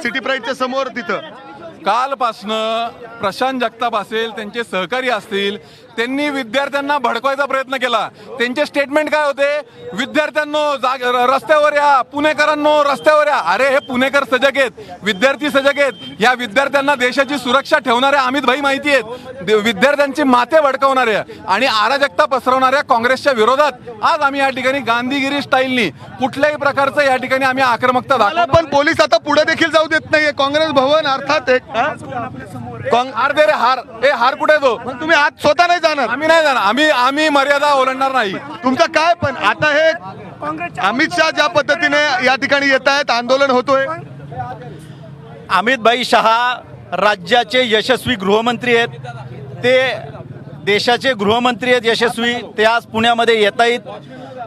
City प्राईडच्या समोर तिथं कालपासनं प्रशांत जगताप असेल, त्यांचे सहकारी असतील, त्यांनी विद्यार्थ्यांना भडकवायचा प्रयत्न केला. त्यांचे स्टेटमेंट काय होते? विद्यार्थ्यांनो रस्त्यावर या, पुणेकरांनो रस्त्यावर या. अरे हे पुणेकर सजग आहेत, विद्यार्थी सजग आहेत. या विद्यार्थ्यांना देशाची सुरक्षा ठेवणाऱ्या अमित भाई माहिती आहेत, विद्यार्थ्यांचे माथे भडकवणाऱ्या आणि अराजकता पसरवणाऱ्या काँग्रेसच्या विरोधात आज आम्ही या ठिकाणी गांधीगिरी स्टाईलनी कुठल्याही प्रकारचं या ठिकाणी आम्ही आक्रमकता मला दाखवतो. पण पोलीस आता पुढे देखील जाऊ देत नाहीये. काँग्रेस भवन अर्थात एक हार दे रे हार. ए हार कुठे आहे तो? मग तुम्ही आज स्वतः नाही जाणार? आम्ही नाही जाणार, आम्ही मर्यादा ओलांडणार नाही. तुमचं काय पण आता हे अमित शहा ज्या पद्धतीने या ठिकाणी येत आहेत, आंदोलन होतोय. अमित भाई शहा राज्याचे यशस्वी गृहमंत्री आहेत, ते देशाचे गृहमंत्री आहेत यशस्वी. ते आज पुण्यामध्ये येत आहेत.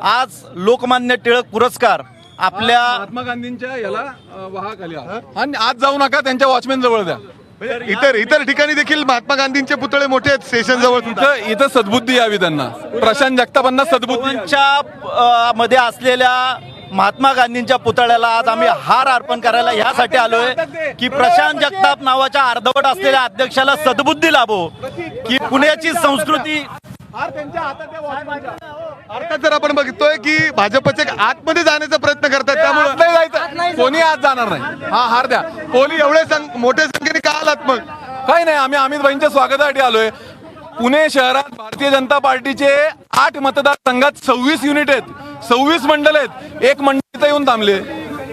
आज लोकमान्य टिळक पुरस्कार आपल्या महात्मा गांधींच्या याला वाहखाली आणि आज जाऊ नका, त्यांच्या वॉचमॅन जवळ द्या. इतर ठिकाणी देखील महात्मा गांधींचे पुतळे मोठे आहेत स्टेशन जवळ. इथं सद्बुद्धी यावी त्यांना, प्रशांत जगतापांना सद्बुद्धी. मध्ये असलेल्या महात्मा गांधींच्या पुतळ्याला आज आम्ही हार अर्पण करायला ह्यासाठी आलोय की प्रशांत जगताप नावाच्या अर्धवट असलेल्या अध्यक्षाला सद्बुद्धी लाभो, की पुण्याची संस्कृती. अर्थात जर आपण बघतोय की भाजपचे आतमध्ये जाण्याचा प्रयत्न करतात, त्यामुळे नाही जायचं, कोणी आज जाणार नाही. हा हार द्या. पोलीस एवढे मोठ्या संख्येने का आलात? मग काही नाही, आम्ही अमित भाईंच्या स्वागतासाठी आलोय. पुणे शहरात भारतीय जनता पार्टीचे 8 मतदारसंघात 26 युनिट आहेत, 26 मंडल आहेत. एक मंडळ इथं येऊन थांबले,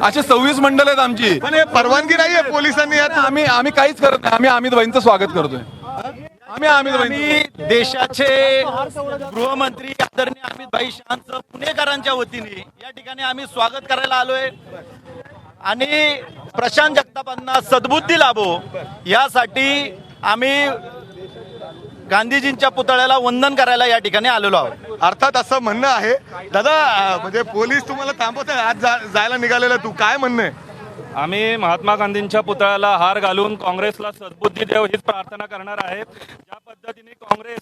असे 26 मंडल आहेत आमची. पण हे परवानगी नाहीये पोलिसांनी यात. आम्ही काहीच करत नाही. आम्ही अमित भाईंचं स्वागत करतोय. आम्ही देशाचे गृहमंत्री आदरणीय अमित भाई शहांचं पुणेकरांच्या वतीने या ठिकाणी आम्ही स्वागत करायला आलोय आणि प्रशांत जगतापांना सद्बुद्धी लाभो यासाठी आम्ही गांधीजींच्या पुतळ्याला वंदन करायला या ठिकाणी आलेलो आहोत. अर्थात असं म्हणणं आहे. दादा, म्हणजे पोलीस तुम्हाला थांबवत आहे, आज जायला निघालेला तू, काय म्हणणं आहे? आम्ही महात्मा गांधींच्या पुतळ्याला हार घालून काँग्रेसला सद्बुद्धी देव हीच प्रार्थना करणार आहेत. ज्या पद्धतीने काँग्रेस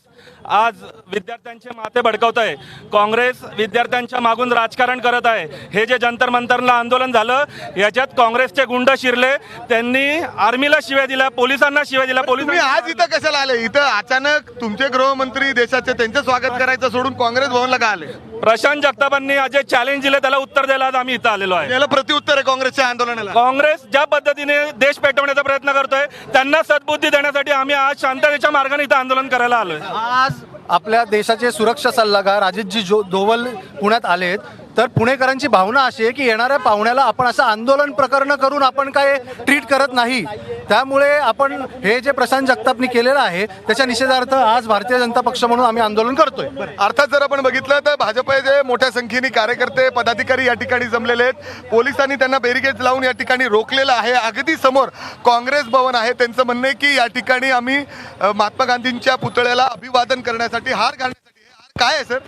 आज विद्यार्थ्यांचे माथे भडकवत आहे, काँग्रेस विद्यार्थ्यांच्या मागून राजकारण करत आहे. हे जे जंतर मंतरला आंदोलन झालं याच्यात काँग्रेसचे गुंड शिरले, त्यांनी आर्मीला शिव्या दिल्या, पोलिसांना शिव्या दिल्या. तुम्ही आज इथं कशाला आले? इथं अचानक तुमचे गृहमंत्री देशाचे, त्यांचं स्वागत करायचं सोडून काँग्रेस भवनला का आले? प्रशांत जगतापांनी आज जे चॅलेंज दिले त्याला उत्तर द्यायला आज आम्ही इथं आलेलो आहे. याला प्रत्युत्तर आहे काँग्रेसच्या आंदोलनाला. काँग्रेस ज्या पद्धतीने देश पेटवण्याचा प्रयत्न करतोय त्यांना सद्बुद्धी देण्यासाठी आम्ही आज शांततेच्या मार्गाने इथं आंदोलन करायला आलोय. आज आपल्या देशाचे सुरक्षा सल्लागार अजितजी डोवल पुण्यात आलेत. तर पुणेकरांची भावना अशी आहे की येणाऱ्या पाहुण्याला आपण असं आंदोलन प्रकरण करून आपण काय ट्रीट करत नाही. त्यामुळे आपण हे जे प्रशांत जगतापनी केलेलं आहे त्याच्या निषेधार्थ आज भारतीय जनता पक्ष म्हणून आम्ही आंदोलन करतोय. अर्थात जर आपण बघितलं तर भाजपचे मोठ्या संख्येने कार्यकर्ते, पदाधिकारी या ठिकाणी जमलेले आहेत. पोलिसांनी त्यांना बॅरिकेड लावून या ठिकाणी रोखलेलं आहे. अगदी समोर काँग्रेस भवन आहे. त्यांचं म्हणणं आहे की या ठिकाणी आम्ही महात्मा गांधींच्या पुतळ्याला अभिवादन करण्यासाठी, हार घालण्यासाठी. हार काय आहे सर?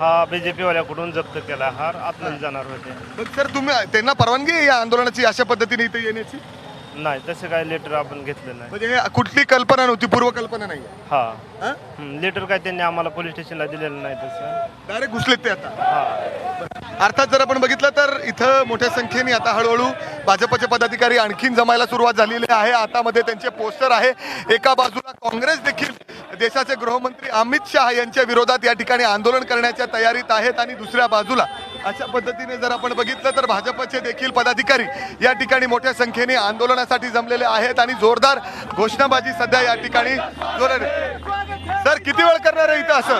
हा बीजेपी वाल्याकडून जप्त केला हार, आतमध्ये जाणार होते. मग सर तुम्ही त्यांना परवानगी आहे या आंदोलनाची, अशा पद्धतीने इथे येण्याची? नाही, तसे काय लेटर आपण घेतलं नाही. म्हणजे हे कुठली कल्पना नव्हती, पूर्वकल्पना नाही? हा, लेटर काय त्यांनी आम्हाला पोलीस स्टेशनला दिलेलं नाही. तसं डायरेक्ट घुसलेत ते आता. हा, अर्थात जर आपण बघितलं तर इथं मोठ्या संख्येने आता हळूहळू भाजपचे पदाधिकारी आणखीन जमायला सुरुवात झालेली आहे. हातामध्ये त्यांचे पोस्टर आहे. एका बाजूला काँग्रेस देखील देशाचे गृहमंत्री अमित शहा यांच्या विरोधात या ठिकाणी आंदोलन करण्याच्या तयारीत आहेत आणि दुसऱ्या बाजूला अशा पद्धतीने जर आपण बघितलं तर भाजपचे देखील पदाधिकारी या ठिकाणी मोठ्या संख्येने आंदोलनासाठी जमलेले आहेत आणि जोरदार घोषणाबाजी सध्या या ठिकाणी जोरात आहे. सर किती वेळ करणार आहे इथं असं?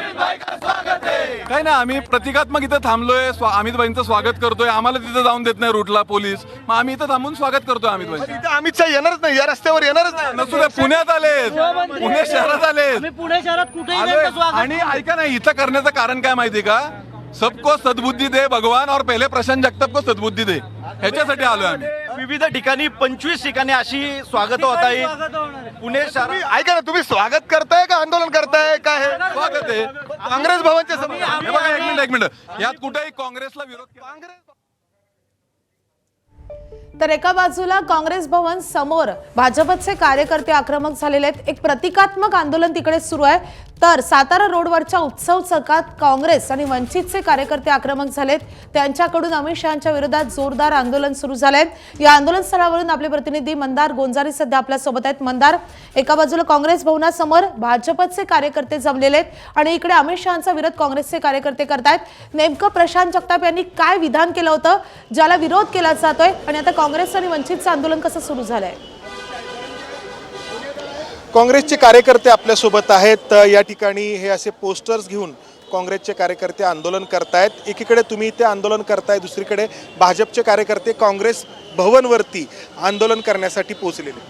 काही नाही, आम्ही प्रतिकात्मक इथं थांबलोय. अमित भाईंचं स्वागत करतोय. आम्हाला तिथं जाऊन देत नाही रूटला पोलीस, मग आम्ही इथं थांबून स्वागत करतोय अमित भाई. इथं अमित शहा येणारच नाही, या रस्त्यावर येणारच नाही. नसू द्या, पुण्यात आलेत, पुणे शहरात आलेत. पुणे शहरात कुठेही आलोय. त्यांचं स्वागत. आणि ऐका ना, इथं करण्याचं कारण काय माहिती का? सबको सद्बुद्धी दे भगवान और पहिले प्रशांत जगताप को सद्बुद्धी दे, ह्याच्यासाठी आलोय आम्ही. विविध ठिकाणी 25 ठिकाणी अशी स्वागत होत आहे. पुणे शहर ऐका ना, तुम्ही स्वागत करताय का आंदोलन करताय? काय हे स्वागत आहे काँग्रेस भवनच्या समोर. हे बघा, एक मिनिट, यात कुठेही काँग्रेसला विरोध केला. तर एका बाजूला काँग्रेस भवन समोर भाजपचे कार्यकर्ते आक्रमक झालेले आहेत. एक प्रतिकात्मक आंदोलन तिकडे सुरू आहे. तर सातारा रोडवरच्या उत्सव चौकात काँग्रेस आणि वंचितचे कार्यकर्ते आक्रमक झालेत. त्यांच्याकडून अमित शहांच्या विरोधात जोरदार आंदोलन सुरू झालंय. या आंदोलन स्थळावरून आपले प्रतिनिधी मंदार गोंजारी सध्या आपल्या सोबत आहेत. मंदार, एका बाजूला काँग्रेस भवनासमोर भाजपचे कार्यकर्ते जमलेले आहेत आणि इकडे अमित शहांचा विरोध काँग्रेसचे कार्यकर्ते करतायत. नेमकं प्रशांत जगताप यांनी काय विधान केलं होतं ज्याला विरोध केला जातोय आणि आता काँग्रेस आणि वंचितचं आंदोलन कसं सुरू झालंय? काँग्रेसचे कार्यकर्ते आपल्यासोबत आहेत. या ठिकाणी हे असे पोस्टर्स घेऊन काँग्रेसचे कार्यकर्ते आंदोलन करतायत. एकीकडे तुम्ही इथे आंदोलन करताय, दुसरीकडे भाजपचे कार्यकर्ते काँग्रेस भवनवरती आंदोलन करण्यासाठी पोहोचलेले.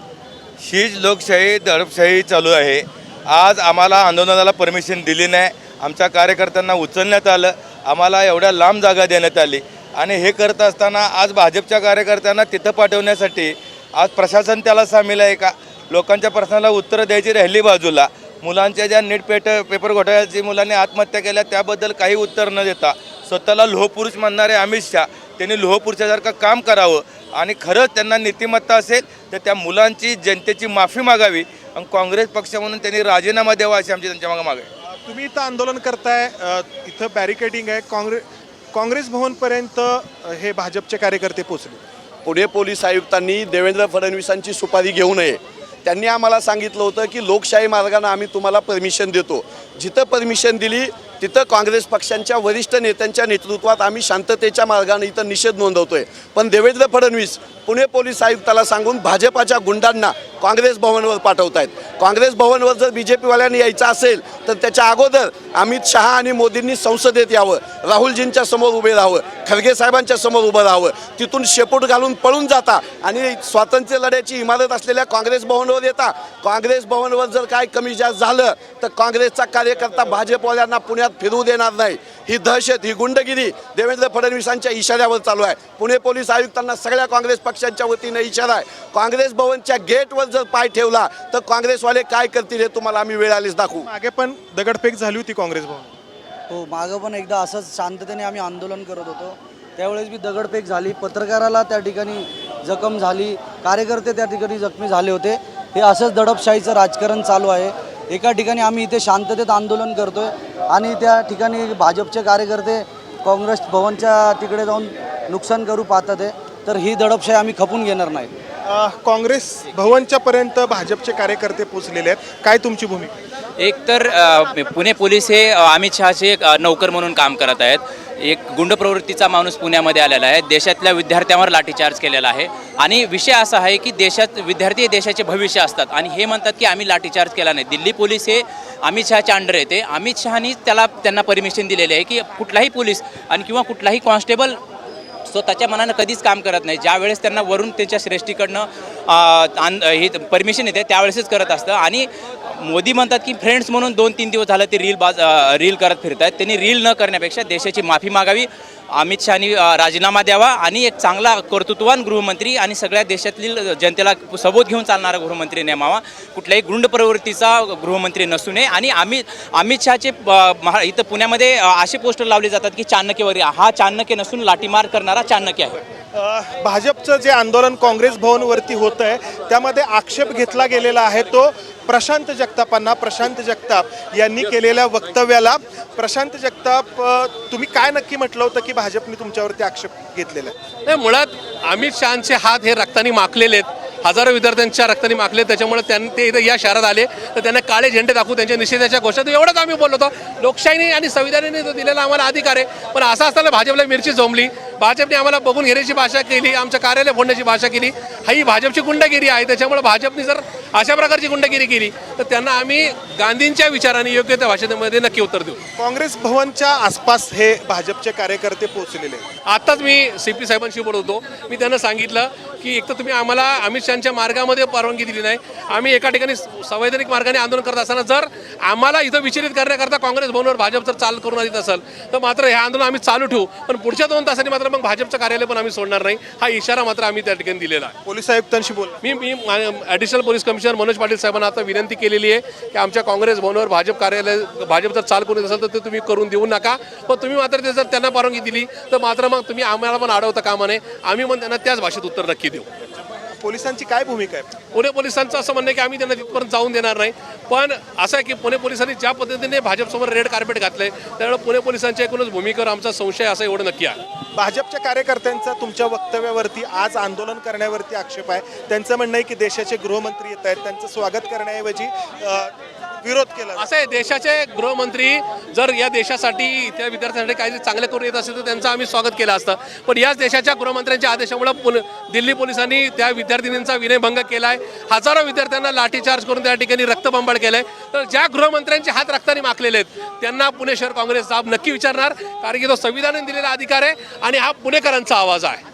हीच लोकशाही दडपशाही चालू आहे. आज आम्हाला आंदोलनाला परमिशन दिली नाही, आमच्या कार्यकर्त्यांना उचलण्यात आलं, आम्हाला एवढ्या लांब जागा देण्यात आली आणि हे करत असताना आज भाजपच्या कार्यकर्त्यांना तिथं पाठवण्यासाठी आज प्रशासन त्याला सामील आहे का? लोकांच्या प्रश्नाला उत्तरं द्यायची राहिली बाजूला. मुलांच्या ज्या नीट पेपर घोटाळ्याची मुलांनी आत्महत्या केल्या त्याबद्दल काही उत्तर न देता स्वतःला लोहपुरुष म्हणणारे अमित शहा त्यांनी लोहपुरुषासारखं काम करावं आणि खरंच त्यांना नीतिमत्ता असेल तर त्या मुलांची जनतेची माफी मागावी आणि काँग्रेस पक्ष म्हणून त्यांनी राजीनामा द्यावा अशी आमची त्यांच्या मागे माग आहे. तुम्ही इथं आंदोलन करताय, इथं बॅरिकेडिंग आहे. काँग्रेस भवनपर्यंत हे भाजपचे कार्यकर्ते पोहोचले. पुणे पोलीस आयुक्तांनी देवेंद्र फडणवीसांची सुपारी घेऊ नये. त्यांनी आम्हाला सांगितलं होतं की लोकशाही मार्गाने आम्ही तुम्हाला परमिशन देतो. जिथं परमिशन दिली तिथं काँग्रेस पक्षांच्या वरिष्ठ नेत्यांच्या नेतृत्वात आम्ही शांततेच्या मार्गाने इथं निषेध नोंदवतोय. पण देवेंद्र फडणवीस पुणे पोलीस आयुक्ताला सांगून भाजपाच्या गुंडांना काँग्रेस भवनवर पाठवत आहेत. काँग्रेस भवनवर जर बीजेपीवाल्यांनी यायचं असेल तर त्याच्या अगोदर अमित शहा आणि मोदींनी संसदेत यावं, राहुलजींच्या समोर उभे राहावं, खरगे साहेबांच्या समोर उभं राहावं. तिथून शेपूट घालून पळून जाता आणि स्वातंत्र्य लढ्याची इमारत असलेल्या काँग्रेस भवनवर येता. काँग्रेस भवनवर जर काय कमी जास्त झालं तर काँग्रेसचा कार्यकर्ता भाजपवाल्यांना पुण्यात फिरवू देणार नाही. ही दहशत, ही गुंडगिरी देवेंद्र फडणवीसांच्या इशाऱ्यावर चालू आहे. पुणे पोलीस आयुक्तांना सगळ्या काँग्रेस पक्षांच्या वतीने इशारा आहे. काँग्रेस भवनच्या गेटवर जर पाय ठेवला तर काँग्रेसवाले काय करतील हे तुम्हाला आम्ही वेळ आलीच दाखवू. मागे पण दगडफेक झाली होती काँग्रेस भवन. हो, मागं पण एकदा असंच शांततेने आम्ही आंदोलन करत होतो. त्यावेळेस बी दगडफेक झाली, पत्रकाराला त्या ठिकाणी जखम झाली, कार्यकर्ते त्या ठिकाणी जखमी झाले होते. हे असंच दडपशाहीचं राजकारण चालू आहे. एका ठिकाणी आम्ही इथे शांततेत आंदोलन करतोय आणि त्या ठिकाणी भाजपचे कार्यकर्ते काँग्रेस भवनच्या तिकडे जाऊन नुकसान करू पाहतात आहे. तर ही दडपशाही आम्ही खपून घेणार नाही. काँग्रेस भवनच्या पर्यंत भाजपचे कार्यकर्ते पोहोचलेले आहेत. काय तुमची भूमिका? एक तर पुणे पोलीस हे अमित शहाचे नौकर म्हणून काम करत आहेत. एक गुंड प्रवृत्तीचा माणूस पुण्यामध्ये आलेला आहे. देशातल्या विद्यार्थ्यांवर लाठीचार्ज केलेला आहे आणि विषय असा आहे की देशात विद्यार्थी हे देशाचे भविष्य असतात आणि हे म्हणतात की आम्ही लाठीचार्ज केला नाही. दिल्ली पोलीस हे अमित शहाच्या अंडर येते. अमित शहानी त्यांना परमिशन दिलेली आहे की कुठलाही पोलीस आणि किंवा कुठलाही कॉन्स्टेबल स्वतःच्या मनानं कधीच काम करत नाही. ज्या वेळेस त्यांना वरून त्यांच्या श्रेष्ठीकडनं ही परमिशन येते त्यावेळेसच करत असतं. आणि मोदी म्हणतात की फ्रेंड्स म्हणून 2-3 दिवस झालं ते रील करत फिरत आहेत. त्यांनी रील न करण्यापेक्षा देशाची माफी मागावी, अमित शहानी राजीनामा द्यावा आणि एक चांगला कर्तृत्ववान गृहमंत्री आणि सगळ्या देशातील जनतेला सबोध घेऊन चालणारा गृहमंत्री नेमावा. कुठल्याही गुंड प्रवृत्तीचा गृहमंत्री नसू नये. आणि अमित शहाचे इथं पुण्यामध्ये असे पोस्टर लावले जातात की चाणक्यवरी, हा चाणक्य नसून लाठीमार करणारा चाणक्य आहे. भाजपचं जे आंदोलन काँग्रेस भवनवरती होतं आहे त्यामध्ये आक्षेप घेतला गेलेला आहे तो प्रशांत जगतापांना. प्रशांत जगताप यांनी केलेल्या वक्तव्याला. प्रशांत जगताप, तुम्ही काय नक्की म्हटलं होतं की भाजपने तुमच्यावरती आक्षेप घेतलेला आहे? नाही, मुळात अमित शहाचे हात हे रक्तानी माखलेले आहेत. हजारो विद्यार्थ्यांच्या रक्तानी माखले. त्याच्यामुळे ते इथं या शहरात आले तर त्यांना काळे झेंडे दाखवू त्यांच्या निषेधाच्या घोषणा एवढंच आम्ही बोललो होतो. लोकशाहीने आणि संविधानाने जो दिलेला आम्हाला अधिकार आहे. पण असं असताना भाजपला मिरची जमली. भाजपने आम्हाला बघून घेण्याची भाषा केली, आमच्या कार्यालय फोडण्याची भाषा केली. ही भाजपची गुंडगिरी आहे. त्याच्यामुळे भाजपने जर अशा प्रकारची गुंडगिरी केली तर त्यांना आम्ही गांधींच्या विचाराने योग्य त्या भाषेमध्ये नक्की उत्तर देऊ. काँग्रेस भवनच्या आसपास हे भाजपचे कार्यकर्ते पोहोचलेले आहेत. आत्ताच मी CP साहेबांशी बोलत होतो. मी त्यांना सांगितलं की एक तर तुम्ही आम्हाला अमित शहाच्या मार्गामध्ये परवानगी दिली नाही. आम्ही एका ठिकाणी संवैधानिक मार्गाने आंदोलन करत असताना जर आम्हाला इथं विचलित करण्याकरता काँग्रेस भवनवर भाजप जर चाल करून येत असेल तर मात्र हे आंदोलन आम्ही चालू ठेवू. पण पुढच्या 2 तासांनी मात्र मात्र मग भाजपचं कार्यालय पण आम्ही सोडणार नाही, हा इशारा मात्र आम्ही त्या ठिकाणी दिलेला आहे. पोलीस आयुक्तांशी बोल. मी additional police commissioner Manoj Patil साहेबांना आता विनंती केलेली आहे की आमच्या काँग्रेस भवनावर भाजप कार्यालय भाजप जर चाल करून असेल तर ते तुम्ही करून देऊ नका, पण तुम्ही मात्र ते जर त्यांना परवानगी दिली तर मात्र मग तुम्ही आम्हाला पण अडवता कामा नये, आम्ही पण त्यांना त्याच भाषेत उत्तर नक्की देऊ. पोलिसांची काय भूमिका आहे? पुणे पोलिसांचं असं म्हणणं आहे की आम्ही त्यांना तिथपर्यंत जाऊन देणार नाही, पण असं आहे की पुणे पोलिसांनी ज्या पद्धतीने भाजपसमोर रेड कार्पेट घातलंय त्यामुळे पुणे पोलिसांच्या एकूणच भूमिकेवर आमचा संशय असा एवढं नक्की आहे. भाजपच्या कार्यकर्त्यांचा तुमच्या वक्तव्यावरती आज आंदोलन करण्यावरती आक्षेप आहे. त्यांचं म्हणणं आहे की देशाचे गृहमंत्री येत आहेत, त्यांचं स्वागत करण्याऐवजी विरोध केला. असं आहे, देशाचे गृहमंत्री जर या देशासाठी त्या विद्यार्थ्यांसाठी काही चांगले करून येत असेल तर त्यांचं आम्ही स्वागत केलं असतं, पण याच देशाच्या गृहमंत्र्यांच्या आदेशामुळे दिल्ली पोलिसांनी त्या विद्यार्थिनींचा विनयभंग केला आहे, हजारो विद्यार्थ्यांना लाठीचार्ज करून त्या ठिकाणी रक्तबंबाळ केलं आहे. तर ज्या गृहमंत्र्यांचे हात रक्ताने माखलेले आहेत त्यांना पुणे शहर काँग्रेस जाब नक्की विचारणार, कारण की तो संविधानाने दिलेला अधिकार आहे आणि हा पुणेकरांचा आवाज आहे.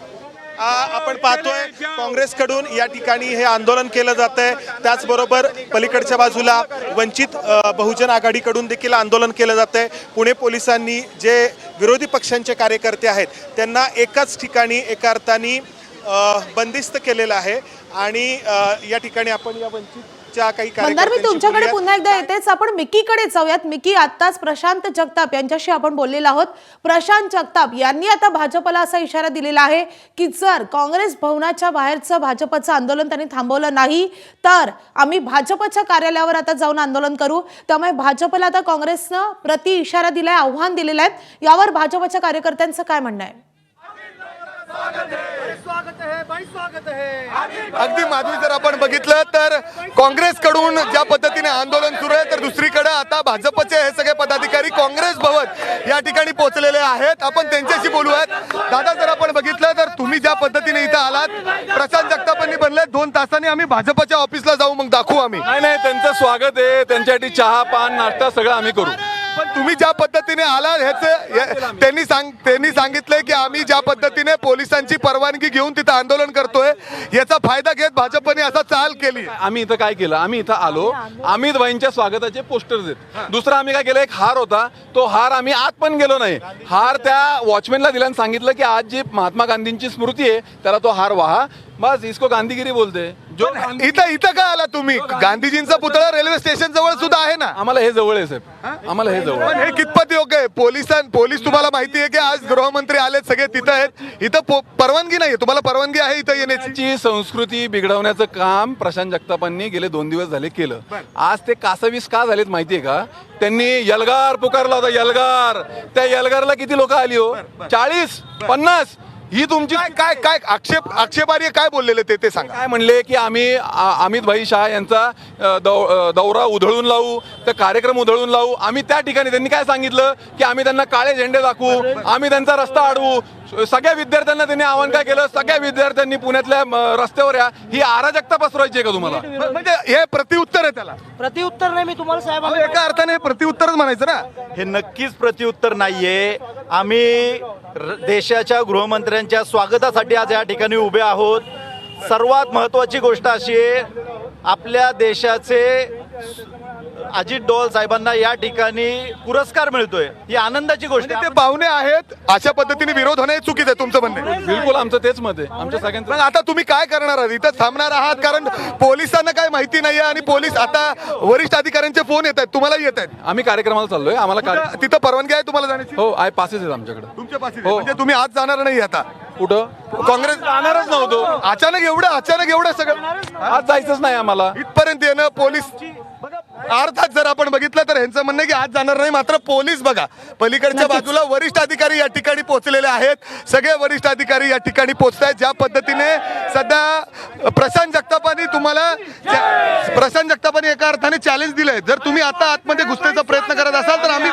आपण पाहतोय काँग्रेसकडून या ठिकाणी हे आंदोलन केलं जात आहे. त्याचबरोबर पलीकडच्या बाजूला वंचित बहुजन आघाडीकडून देखील आंदोलन केलं जात आहे. पुणे पोलिसांनी जे विरोधी पक्षांचे कार्यकर्ते आहेत त्यांना एकाच ठिकाणी एका अर्थाने बंदिस्त केलेलं आहे आणि या ठिकाणी आपण या वंचितच्या काही मंदार, मी तुमच्याकडे पुन्हा एकदा येतेच. आपण मिकीकडे जाऊयात. मिकी, आत्ताच प्रशांत जगताप यांच्याशी आपण बोललेलो आहोत. प्रशांत जगताप यांनी आता भाजपला असा इशारा दिलेला आहे की जर काँग्रेस भवनाच्या बाहेरचं भाजपचं आंदोलन त्यांनी थांबवलं नाही तर आम्ही भाजपच्या कार्यालयावर आता जाऊन आंदोलन करू. त्यामुळे भाजपला आता काँग्रेसनं प्रति इशारा दिलाय, आव्हान दिलेलं आहे. यावर भाजपच्या कार्यकर्त्यांचं काय म्हणणं आहे? अगदी माधवी, जर आपण बघितलं तर काँग्रेसकडून ज्या पद्धतीने आंदोलन सुरू आहे तर दुसरीकडे आता भाजपचे हे सगळे पदाधिकारी काँग्रेस भवन या ठिकाणी पोहोचलेले आहेत. आपण त्यांच्याशी बोलूयात. दादा, जर आपण बघितलं तर तुम्ही ज्या पद्धतीने इथं आलात, प्रशांत जगतापांनी बनले 2 तासांनी आम्ही भाजपच्या ऑफिसला जाऊ, मग दाखवू आम्ही. नाही, त्यांचं स्वागत आहे, त्यांच्यासाठी चहा पान नाश्ता सगळं आम्ही करू. पण तुम्ही ज्या पद्धतीने आलात त्यांनी सांगितलंय की आम्ही ज्या पद्धतीने पोलिसांची परवानगी घेऊन तिथं आंदोलन करतोय याचा फायदा घेत भाजपने असा चाल केली. आम्ही इथं काय केलं, आम्ही इथं आलो, अमित भाईंच्या स्वागताचे पोस्टर्स आहेत. दुसरं आम्ही काय केलं, एक हार होता, तो हार आम्ही आत पण गेलो नाही, हार त्या वॉचमॅनला दिला आणि सांगितलं की आज जी महात्मा गांधींची स्मृती आहे त्याला तो हार वाहा. बस इसको गांधीगिरी बोलते. जो इथं का आला तुम्ही? गांधीजींचा पुतळा रेल्वे स्टेशन जवळ सुद्धा आहे ना. आम्हाला हे जवळ आहे साहेब, आम्हाला हे जवळ. पण हे कितपत योग्य आहे? पोलीस तुम्हाला माहिती आहे की आज गृहमंत्री आलेत, सगळे तिथं आहेत, इथं परवानगी नाहीये. तुम्हाला परवानगी आहे इथं येण्याची? संस्कृती बिघडवण्याचं काम प्रशांत जगतापांनी गेले 2 दिवस झाले केलं. आज ते कासवीस का झालेत माहितीये का? त्यांनी यलगार पुकारला होता, यलगार. त्या यलगारला किती लोक आली हो? 40-50. ही तुमची काय आक्षेपार्ह काय बोललेले ते सांगा. काय म्हणले की आम्ही अमित भाई शाह यांचा दौरा उधळून लावू, तर कार्यक्रम उधळून लावू. आम्ही त्या ठिकाणी त्यांनी काय सांगितलं की आम्ही त्यांना काळे झेंडे दाखवू, आम्ही त्यांचा रस्ता अडवू. सगळ्या विद्यार्थ्यांना त्यांनी आवाहन काय केलं, सगळ्या विद्यार्थ्यांनी पुण्यातल्या रस्त्यावर या. ही अराजकता पसरवायची आहे का तुम्हाला? म्हणजे हे प्रतिउत्तर आहे त्याला? प्रतिउत्तर नाही, मी तुम्हाला साहेब एका अर्थाने प्रतिउत्तरच म्हणायचं ना. हे नक्कीच प्रत्युत्तर नाहीये. आम्ही देशाच्या गृहमंत्र्यांच्या स्वागतासाठी आज या ठिकाणी उभे आहोत. सर्वात महत्त्वाची गोष्ट अशी आहे, आपल्या देशाचे अजित डोवाल साहेबांना या ठिकाणी पुरस्कार मिळतोय, ही आनंदाची गोष्ट आहे. ते पाहुणे आहेत, अशा पद्धतीने विरोध होणे चुकीचं आहे तुमचं म्हणणं? बिलकुल, आमचं तेच मत आहे. आमच्या सगळ्यांचं. मग आता तुम्ही काय करणार आहात? इथं थांबणार आहात? कारण पोलिसांना काय माहिती नाहीये आणि पोलीस आता वरिष्ठ अधिकाऱ्यांचे फोन येत आहेत, तुम्हाला येत आहेत. आम्ही कार्यक्रमाला चाललोय, आम्हाला तिथं परवानगी आहे तुम्हाला जाण्याची? हो, आहे, पासेस आहेत आमच्याकडे. तुमच्या पाशी म्हणजे तुम्ही आज जाणार नाही आता? कुठं? काँग्रेस जाणारच नव्हतो. अचानक एवढं सगळं आज जायचंच नाही आम्हाला. इथपर्यंत येणं पोलीस अर्थात जर आपण बघितलं तर ह्यांचं म्हणणं आहे की आज जाणार नाही, मात्र पोलीस बघा पलीकडच्या बाजूला वरिष्ठ अधिकारी या ठिकाणी पोहोचलेले आहेत. सगळे वरिष्ठ अधिकारी या ठिकाणी पोहोचत आहेत. ज्या पद्धतीने सध्या प्रशांत जगतापांनी एका अर्थाने चॅलेंज दिलंय, जर तुम्ही आता आतमध्ये घुसण्याचा प्रयत्न करत असाल तर आम्ही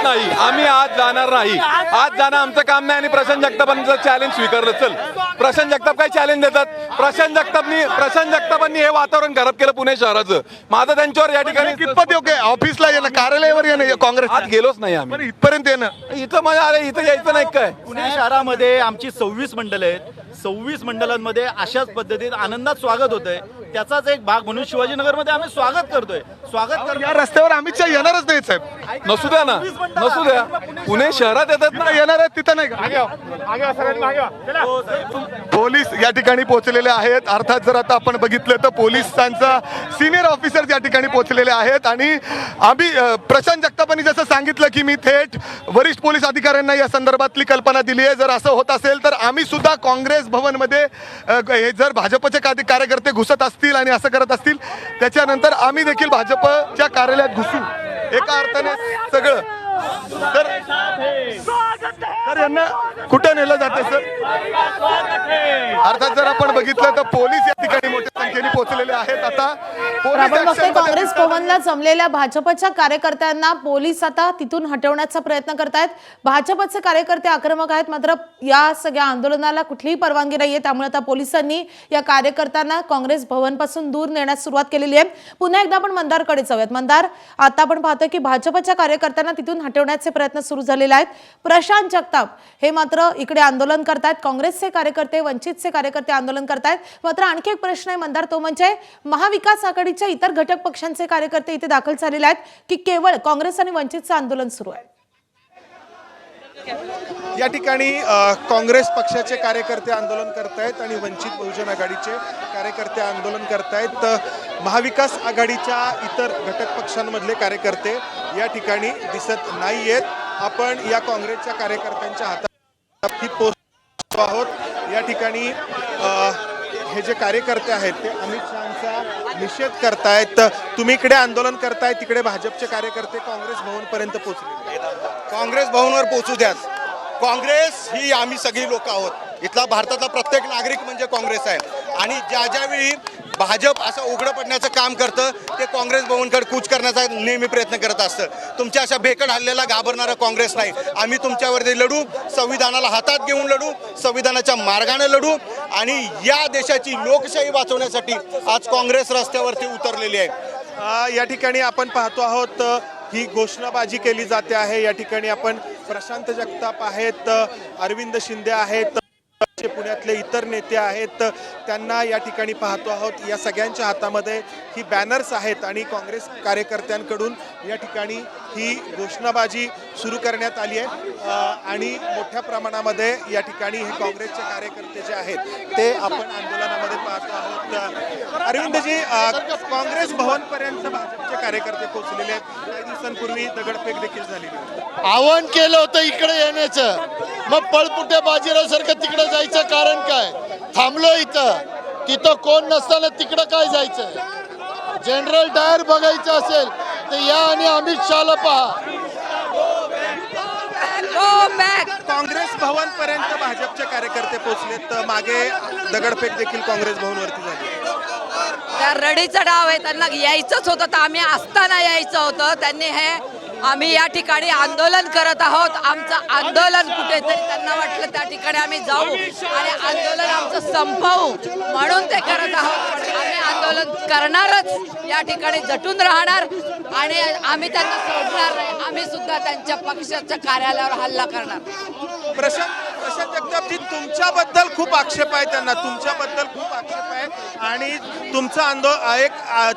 नाही, आम्ही आज जाणार नाही. आज जाणं आमचं काम नाही. आणि प्रशांत जगतापांचं चॅलेंज स्वीकारलं. चल, प्रशांत जगताप काय चॅलेंज देतात? प्रशांत जगतापांनी हे वातावरण खराब केलं पुणे शहराचं. माझं त्यांच्यावर या ठिकाणी कितपत योग्य? ऑफिसला येणं, कार्यालयावर येणं, काँग्रेस आज गेलोच नाही आम्ही. पण इथपर्यंत येणं, इथं माझ्या अरे इथं यायचं नाही काय? पुणे शहरामध्ये आमची 26 मंडळ आहेत. 26 मंडळांमध्ये अशाच पद्धतीत आनंदात स्वागत होतंय. त्याचाच एक भाग म्हणून शिवाजीनगरमध्ये आम्ही स्वागत करतोय. या रस्त्यावर अमित शहा येणारच नाही साहेब. नसू द्या ना, नसू द्या. पुणे शहरात येतात ना. येणार आहेत तिथं नाही का? पोलीस या ठिकाणी पोहोचलेले आहेत. अर्थात जर आता आपण बघितलं तर पोलिसांचा सिनियर ऑफिसर या ठिकाणी पोहोचलेले आहेत आणि आम्ही प्रशांत जगतापांनी जसं सांगितलं की मी थेट वरिष्ठ पोलीस अधिकाऱ्यांना या संदर्भातली कल्पना दिली आहे. जर असं होत असेल तर आम्ही सुद्धा काँग्रेस भवनमध्ये हे जर भाजपचे कार्यकर्ते घुसत असतील आणि असं करत असतील त्याच्यानंतर आम्ही देखील भाजपच्या कार्यालयात घुसू. एका अर्थाने सगळं तर यांना कुठं नेलं जाते सर? अर्थात जर आपण बघितलं तर पोलीस या ठिकाणी मोठ्या संख्येने पोहोचलेले आहेत. आता आपण बघतोय काँग्रेस भवनला जमलेल्या भाजपच्या कार्यकर्त्यांना पोलीस आता तिथून हटवण्याचा प्रयत्न करतायत. भाजपचे कार्यकर्ते आक्रमक आहेत, मात्र या सगळ्या आंदोलनाला कुठलीही परवानगी नाहीये. त्यामुळे आता पोलिसांनी या कार्यकर्त्यांना काँग्रेस भवन पासून दूर नेण्यास सुरुवात केलेली आहे. पुन्हा एकदा आपण मंदारकडे जाऊयात. मंदार, आता आपण पाहतोय की भाजपच्या कार्यकर्त्यांना तिथून हटवण्याचे प्रयत्न सुरू झालेले आहेत. प्रशांत जगताप हे मात्र इकडे आंदोलन करतायत. काँग्रेसचे कार्यकर्ते, वंचितचे कार्यकर्ते आंदोलन करतायत. मात्र आणखी एक प्रश्न आहे मंदार, तो म्हणजे महाविकास आघाडीच्या इतर घटक पक्षांचे कार्यकर्ते इथे दाखल झालेले आहेत की केवळ काँग्रेस आणि वंचितचं आंदोलन सुरू आहे? या ठिकाणी काँग्रेस पक्षाचे कार्यकर्ते आंदोलन करतायत आणि वंचित बहुजन आघाडीचे कार्यकर्ते आंदोलन करतायत. महाविकास आघाडीच्या इतर घटक पक्षांमधले कार्यकर्ते या ठिकाणी दिसत नाहीयेत. आपण या काँग्रेसच्या कार्यकर्त्यांच्या हातात ही पोस्ट आहोत. या ठिकाणी हे जे कार्यकर्ते आहेत ते अमित शहांचा निषेध करतायत. तुम्ही इकडे आंदोलन करताय, तिकडे भाजपचे कार्यकर्ते काँग्रेस भवनपर्यंत पोहोचले. काँग्रेस भवनवर पोहोचू द्याच. काँग्रेस ही आम्ही सगळी लोक आहोत. इथला भारतातला प्रत्येक नागरिक म्हणजे काँग्रेस आहे आणि ज्यावेळी भाजप असं उघडं पडण्याचं काम करतं ते काँग्रेस भवनकडे कूच करण्याचा नेहमी प्रयत्न करत असतं. तुमच्या अशा भेकड हल्ल्याला घाबरणारा काँग्रेस नाही. आम्ही तुमच्यावरती लढू, संविधानाला हातात घेऊन लढू, संविधानाच्या मार्गाने लढू आणि या देशाची लोकशाही वाचवण्यासाठी आज काँग्रेस रस्त्यावरती उतरलेली आहे. या ठिकाणी आपण पाहतो आहोत ही घोषणाबाजी केली जाते आहे. या ठिकाणी आपण प्रशांत जगताप आहेत, अरविंद शिंदे आहेत, पुण्यातले इतर नेते आहेत, त्यांना या ठिकाणी पाहतो आहोत. या सगळ्यांच्या हातामध्ये ही बॅनर्स आहेत आणि काँग्रेस कार्यकर्त्यांकडून या ठिकाणी ही घोषणाबाजी सुरू करण्यात आली आहे आणि मोठ्या प्रमाणामध्ये या ठिकाणी हे काँग्रेसचे कार्यकर्ते जे आहेत ते आपण आंदोलनामध्ये पाहतो आहोत. अरविंदजी, काँग्रेस भवनपर्यंत भाजपचे कार्यकर्ते पोहोचलेले आहेत. काही दिवसांपूर्वी दगडफेक देखील झालेली आहे. आव्हान केलं होतं इकडे येण्याचं, मग पळपुट्या बाजीरावसारखं तिकडे जायचं कारण काय? थांबलो इथं, तिथं कोण नसताना तिकडं काय जायचं? जनरल डायर बघायचं असेल तर या आणि अमित शहाला पहा. काँग्रेस भवन पर्यंत भाजपचे कार्यकर्ते पोहोचलेत. मागे दगडफेक देखील काँग्रेस भवनवरती झाली. त्या रडीचा डाव आहे, त्यांना यायचंच होतं तर आम्ही असताना यायचं होतं. त्यांनी हे आम्ही या ठिकाणी आंदोलन करत आहोत, आमचं आंदोलन कुठेतरी त्यांना वाटलं त्या ठिकाणी आम्ही जाऊ आणि आंदोलन आमचं संपवू म्हणून ते करत आहोत. आम्ही आंदोलन करणारच, या ठिकाणी जटून राहणार आणि आम्ही त्यांना सोडणार नाही. आम्ही सुद्धा त्यांच्या पक्षाच्या कार्यालयावर हल्ला करणार. प्रशांत जगतापजी, तुमच्याबद्दल खूप आक्षेप आहे त्यांना, तुमच्याबद्दल खूप आक्षेप आहे आणि तुमचं एक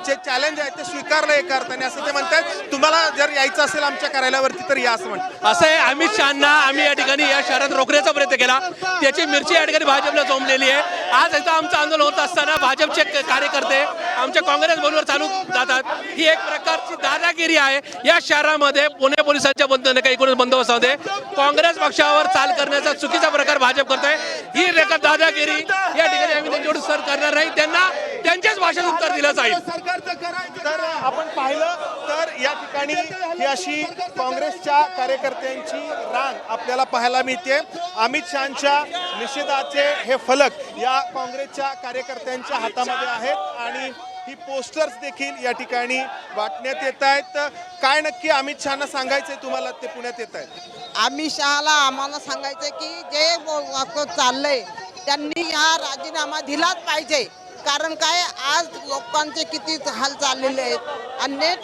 जे चॅलेंज आहे ते स्वीकारलं एका अर्थाने असं ते म्हणतात. तुम्हाला जर यायचं असेल आमच्या कार्यालयावरती तर या असं म्हणतात. असं आहे, अमित शहांना आम्ही या ठिकाणी या शहरात रोखण्याचा प्रयत्न केला, त्याची मिरची या ठिकाणी भाजपला जमलेली आहे. आज इथं आमचं आंदोलन होत असताना भाजपचे कार्यकर्ते आमच्या काँग्रेस भवनवर चालू जातात. ही एक प्रकारची दादागिरी आहे. या शहरामध्ये पुणे पोलिसांच्या एकूणच बंदोबस्तामध्ये काँग्रेस पक्षावर चाल करण्याचा चुकीचा प्रकार भाजप करत आहे. ही दादागिरी या ठिकाणी आम्ही त्यांच्यावर सर करणार नाही. त्यांना त्यांच्याच भाषेत उत्तर दिलं जाईल. तर आपण पाहिलं तर या ठिकाणी ही अशी काँग्रेसच्या कार्यकर्त्यांची रांग आपल्याला पाहायला मिळते. अमित शहांच्या निषेधाचे हे फलक या काँग्रेसच्या कार्यकर्त्यांच्या हातामध्ये आहेत आणि ही पोस्टर्स देखील या ठिकाणी वाटण्यात येत आहेत. काय नक्की अमित शहांना सांगायचंय तुम्हाला, ते पुण्यात येत आहेत? अमित शहाला आम्हाला सांगायचं की जे चाललंय त्यांनी हा राजीनामा दिलाच पाहिजे. कारण काय, आज लोकांचे किती हाल चाललेले आहेत आणि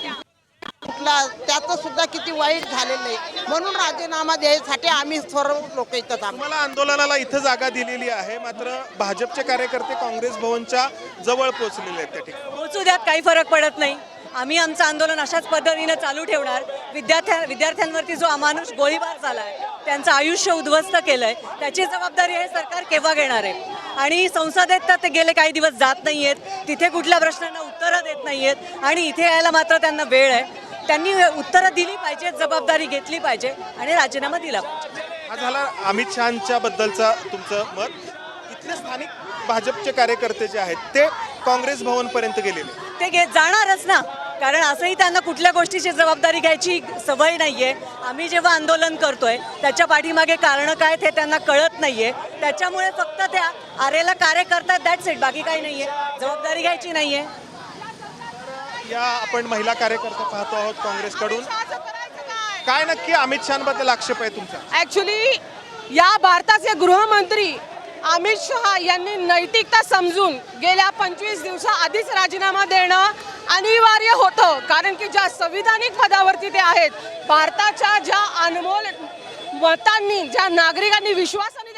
त्याचं सुद्धा किती वाईट झालेलं आहे. म्हणून राजीनामा द्यायसाठी आम्ही सर्व लोक इथं. आम्हाला आंदोलनाला इथं जागा दिलेली आहे, मात्र भाजपचे कार्यकर्ते काँग्रेस भवनच्या जवळ पोहोचलेले आहेत. त्या ठिकाणी पोहोचू द्यात, काही फरक पडत नाही. आम्ही आमचं आंदोलन अशाच पद्धतीनं चालू ठेवणार. विद्यार्थ्यांवरती जो अमानुष गोळीबार झाला आहे, त्यांचं आयुष्य उद्ध्वस्त केलं आहे, त्याची जबाबदारी हे सरकार केव्हा घेणार आहे? आणि संसदेत तर ते गेले काही दिवस जात नाही आहेत, तिथे कुठल्या प्रश्नांना उत्तरं देत नाही आहेत आणि इथे यायला मात्र त्यांना वेळ आहे. त्यांनी उत्तरं दिली पाहिजेत, जबाबदारी घेतली पाहिजे आणि राजीनामा दिला पाहिजे. हा झाला अमित शहाच्या बद्दलचा तुमचं मत. इथले स्थानिक भाजपचे कार्यकर्ते जे आहेत ते काँग्रेस भवनपर्यंत गेलेले. ते जाणारच ना, कारण असंही त्यांना कुठल्या गोष्टीची जबाबदारी घ्यायची सवय नाहीये. आम्ही जेव्हा आंदोलन करतोय त्याच्या पाठीमागे कारणं काय ते त्यांना कळत नाहीये, त्याच्यामुळे फक्त त्या आरेला कार्य करतात, दॅट्स इट, बाकी काही नाहीये. जबाबदारी घ्यायची नाहीये. या आपण महिला कार्यकर्ते पाहतो आहोत काँग्रेसकडून. काय नक्की अमित शहाबद्दल आक्षेप आहे तुमचा? ऍक्च्युली या भारताचे गृहमंत्री अमित शहा यांनी नैतिकता समजून गेल्या 25 दिवसाआधीच राजीनामा देणं अनिवार्य होतं, कारण की ज्या संविधानिक पदावरती ते आहेत, भारताच्या ज्या अनमोल मतांनी, ज्या नागरिकांनी विश्वासाने